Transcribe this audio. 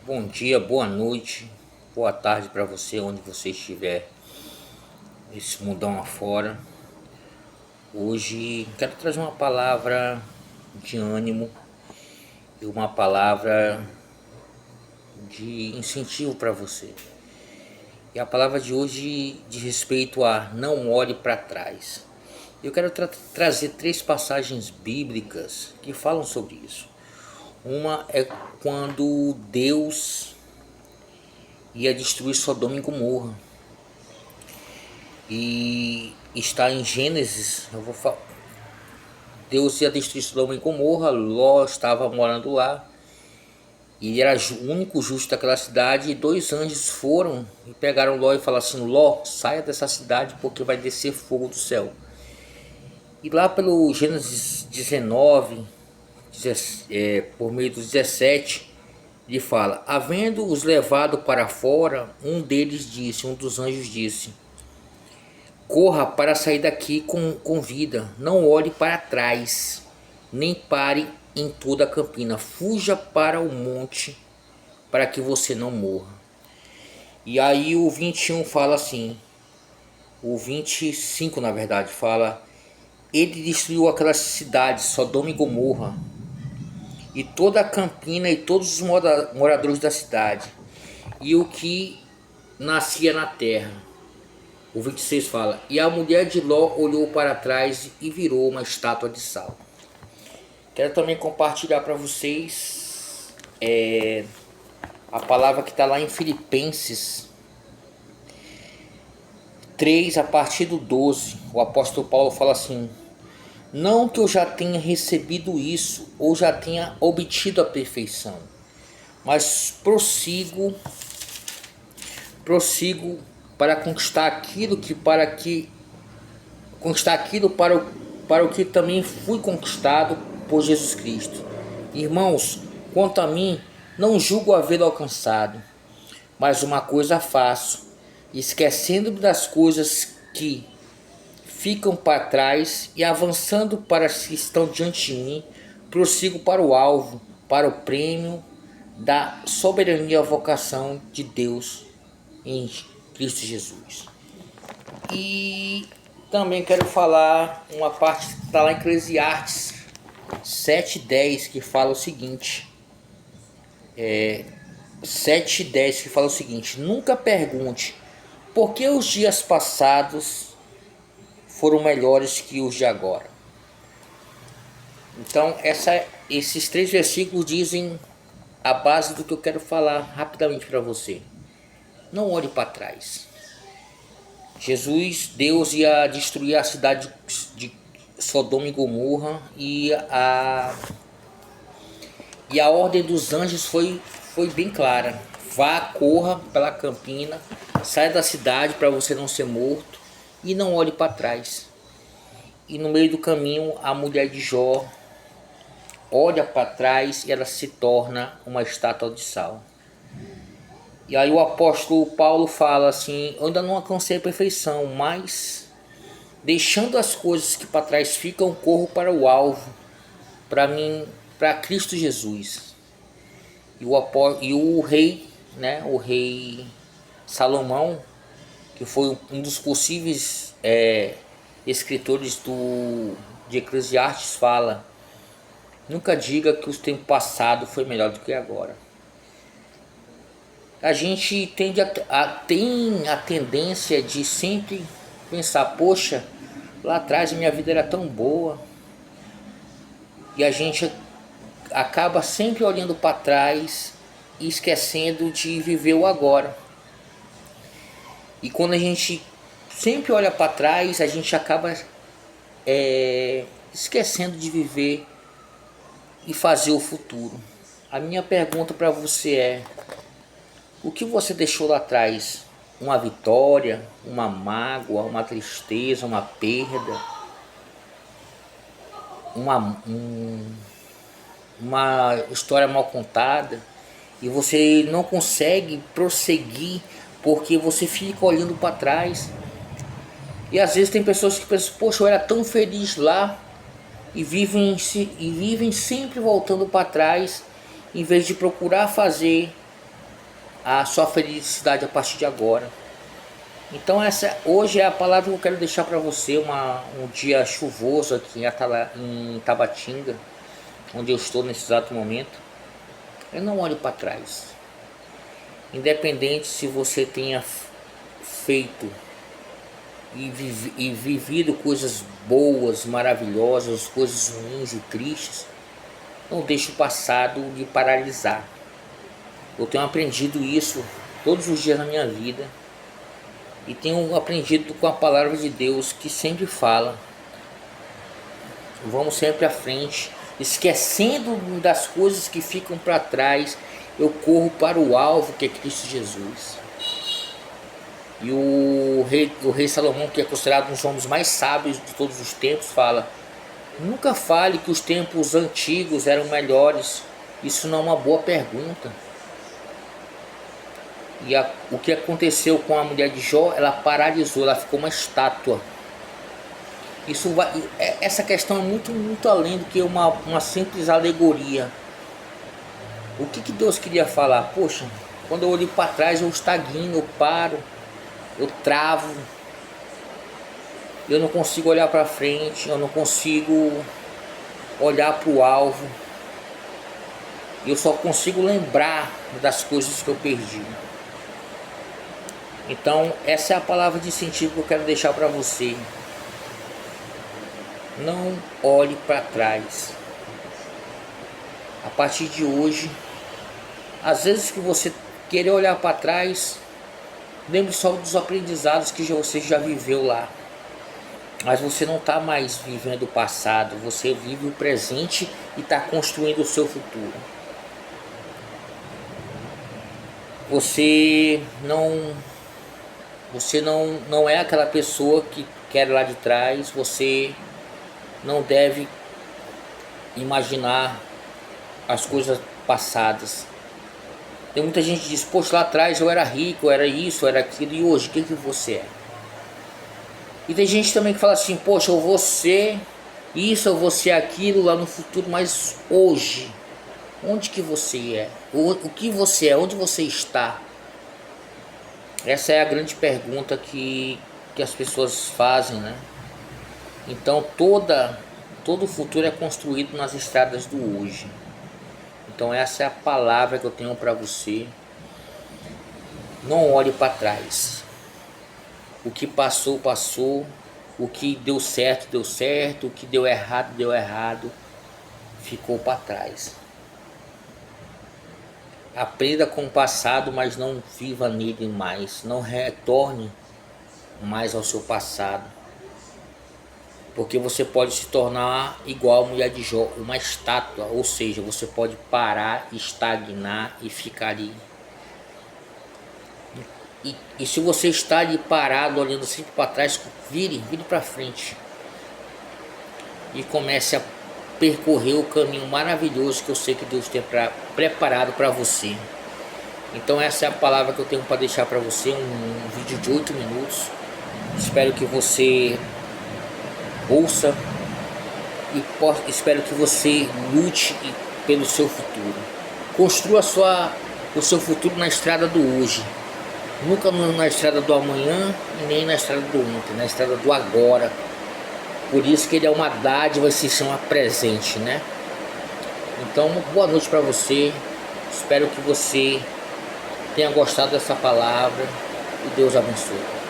Bom dia, boa noite, boa tarde para você, onde você estiver, esse mundão afora. Hoje quero trazer uma palavra de ânimo e uma palavra de incentivo para você. E a palavra de hoje diz respeito a não olhe para trás. Eu quero trazer três passagens bíblicas que falam sobre isso. Uma é quando Deus ia destruir Sodoma e Gomorra. E está em Gênesis, Deus ia destruir Sodoma e Gomorra, Ló estava morando lá, e ele era o único justo daquela cidade, e dois anjos foram e pegaram Ló e falaram assim: Ló, saia dessa cidade porque vai descer fogo do céu. E lá pelo Gênesis 19, por meio do 17, ele fala: havendo-os levado para fora, um dos anjos disse: corra para sair daqui com vida, não olhe para trás, nem pare em toda a campina, fuja para o monte, para que você não morra. E aí o 21 fala assim, o 25 na verdade fala: ele destruiu aquelas cidades, Sodoma e Gomorra, e toda a campina e todos os moradores da cidade, e o que nascia na terra. O 26 fala: e a mulher de Ló olhou para trás e virou uma estátua de sal. Quero também compartilhar para vocês a palavra que está lá em Filipenses 3, a partir do 12. O apóstolo Paulo fala assim: não que eu já tenha recebido isso ou já tenha obtido a perfeição, mas prossigo para conquistar aquilo para o que também fui conquistado por Jesus Cristo. Irmãos, quanto a mim, não julgo havê-lo alcançado, mas uma coisa faço, esquecendo-me das coisas que ficam para trás e avançando para as que estão diante de mim, prossigo para o alvo, para o prêmio da soberania e vocação de Deus em Cristo Jesus. E também quero falar uma parte que está lá em Eclesiastes 7:10, que fala o seguinte: 7:10 que fala o seguinte: nunca pergunte por que os dias passados foram melhores que os de agora. Então esses três versículos dizem a base do que eu quero falar rapidamente para você. Não olhe para trás. Deus ia destruir a cidade de Sodoma e Gomorra, e a ordem dos anjos foi bem clara: vá, corra pela campina, saia da cidade para você não ser morto e não olhe para trás. E no meio do caminho a mulher de Jó olha para trás e ela se torna uma estátua de sal. E aí o apóstolo Paulo fala assim: eu ainda não alcancei a perfeição, mas deixando as coisas que para trás ficam, corro para o alvo, para mim, para Cristo Jesus. E o rei, né, o rei Salomão, que foi um dos possíveis escritores de Eclesiastes, fala: nunca diga que o tempo passado foi melhor do que agora. A gente tem a tendência de sempre pensar: poxa, lá atrás a minha vida era tão boa. E a gente acaba sempre olhando para trás e esquecendo de viver o agora. E quando a gente sempre olha para trás, a gente acaba esquecendo de viver e fazer o futuro. A minha pergunta para você é: o que você deixou lá atrás? Uma vitória, uma mágoa, uma tristeza, uma perda, uma história mal contada, e você não consegue prosseguir porque você fica olhando para trás. E às vezes tem pessoas que pensam: poxa, eu era tão feliz lá, e vivem sempre voltando para trás, em vez de procurar fazer a sua felicidade a partir de agora. Então essa hoje é a palavra que eu quero deixar para você, um dia chuvoso aqui em Tabatinga, onde eu estou nesse exato momento. Eu não olho para trás. Independente se você tenha feito e vivido coisas boas, maravilhosas, coisas ruins e tristes, não deixe o passado lhe paralisar. Eu tenho aprendido isso todos os dias na minha vida e tenho aprendido com a palavra de Deus, que sempre fala: vamos sempre à frente, esquecendo das coisas que ficam para trás, eu corro para o alvo, que é Cristo Jesus. E o rei Salomão, que é considerado um dos homens mais sábios de todos os tempos, fala: nunca fale que os tempos antigos eram melhores. Isso não é uma boa pergunta. E o que aconteceu com a mulher de Jó, ela paralisou, ela ficou uma estátua. Essa questão é muito além do que uma simples alegoria. O que Deus queria falar? Poxa, quando eu olho para trás eu estagno, eu paro, eu travo, eu não consigo olhar para frente, eu não consigo olhar para o alvo, eu só consigo lembrar das coisas que eu perdi. Então essa é a palavra de incentivo que eu quero deixar para você. Não olhe para trás. A partir de hoje, às vezes que você querer olhar para trás, lembre só dos aprendizados que você já viveu lá. Mas você não está mais vivendo o passado, você vive o presente e está construindo o seu futuro. Você não é aquela pessoa que quer lá de trás. Você não deve imaginar as coisas passadas. Tem muita gente que diz: poxa, lá atrás eu era rico, eu era isso, eu era aquilo, e hoje, o que você é? E tem gente também que fala assim: poxa, eu vou ser isso, eu vou ser aquilo lá no futuro, mas hoje, onde que você é? O que você é? Onde você está? Essa é a grande pergunta que as pessoas fazem, né? Então todo o futuro é construído nas estradas do hoje. Então essa é a palavra que eu tenho para você. Não olhe para trás. O que passou, passou. O que deu certo, deu certo. O que deu errado. Ficou para trás. Aprenda com o passado, mas não viva nele mais. Não retorne mais ao seu passado. Porque você pode se tornar igual a mulher de Jó, uma estátua. Ou seja, você pode parar, estagnar e ficar ali. E se você está ali parado, olhando sempre para trás, vire para frente. E comece a percorrer o caminho maravilhoso que eu sei que Deus tem preparado para você. Então essa é a palavra que eu tenho para deixar para você. Um vídeo de 8 minutos. Espero que você ouça e espero que você lute pelo seu futuro. Construa o seu futuro na estrada do hoje, nunca na estrada do amanhã e nem na estrada do ontem, na estrada do agora. Por isso que ele é uma dádiva e se chama presente, né? Então, boa noite para você. Espero que você tenha gostado dessa palavra e Deus abençoe.